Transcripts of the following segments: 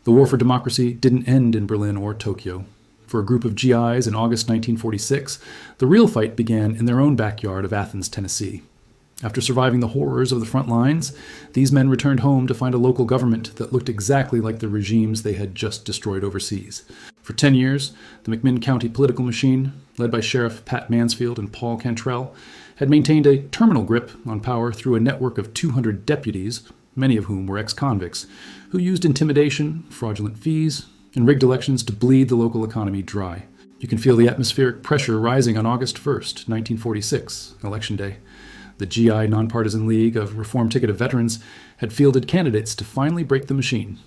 The war for democracy didn't end in Berlin or Tokyo. For a group of GIs in August 1946, the real fight began in their own backyard of Athens, Tennessee. After surviving the horrors of the front lines, these men returned home to find a local government that looked exactly like the regimes they had just destroyed overseas. For 10 years, the McMinn County political machine, led by Sheriff Pat Mansfield and Paul Cantrell, had maintained a terminal grip on power through a network of 200 deputies, many of whom were ex-convicts, who used intimidation, fraudulent fees, and rigged elections to bleed the local economy dry. You can feel the atmospheric pressure rising on August 1st, 1946, Election Day. The GI Nonpartisan League of Reform-Ticketed Veterans had fielded candidates to finally break the machine.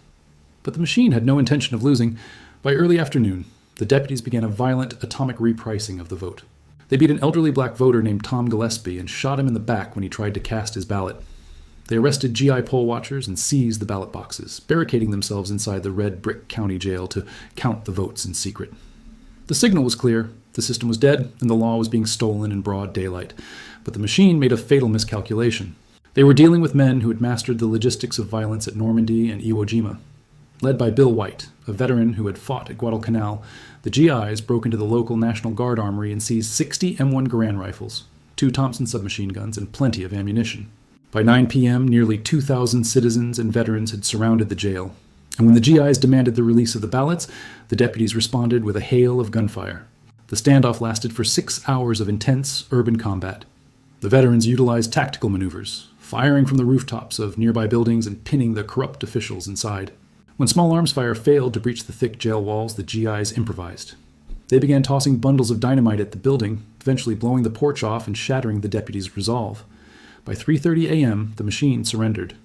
But the machine had no intention of losing. By early afternoon, the deputies began a violent atomic repricing of the vote. They beat an elderly black voter named Tom Gillespie and shot him in the back when he tried to cast his ballot. They arrested GI poll watchers and seized the ballot boxes, barricading themselves inside the red brick county jail to count the votes in secret. The signal was clear. The system was dead, and the law was being stolen in broad daylight. But the machine made a fatal miscalculation. They were dealing with men who had mastered the logistics of violence at Normandy and Iwo Jima. Led by Bill White, a veteran who had fought at Guadalcanal, the GIs broke into the local National Guard armory and seized 60 M1 Garand rifles, 2 Thompson submachine guns, and plenty of ammunition. By 9 p.m., nearly 2,000 citizens and veterans had surrounded the jail. And when the GIs demanded the release of the ballots, the deputies responded with a hail of gunfire. The standoff lasted for 6 hours of intense urban combat. The veterans utilized tactical maneuvers, firing from the rooftops of nearby buildings and pinning the corrupt officials inside. When small arms fire failed to breach the thick jail walls, the GIs improvised. They began tossing bundles of dynamite at the building, eventually blowing the porch off and shattering the deputies' resolve. By 3:30 a.m., the machine surrendered.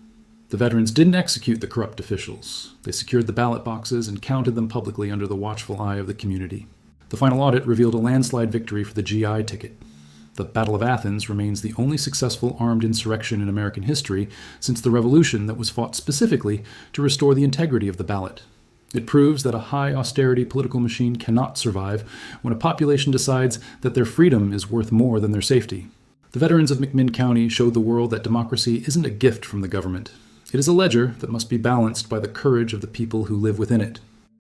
The veterans didn't execute the corrupt officials. They secured the ballot boxes and counted them publicly under the watchful eye of the community. The final audit revealed a landslide victory for the GI ticket. The Battle of Athens remains the only successful armed insurrection in American history since the Revolution that was fought specifically to restore the integrity of the ballot. It proves that a high-austerity political machine cannot survive when a population decides that their freedom is worth more than their safety. The veterans of McMinn County showed the world that democracy isn't a gift from the government. It is a ledger that must be balanced by the courage of the people who live within it.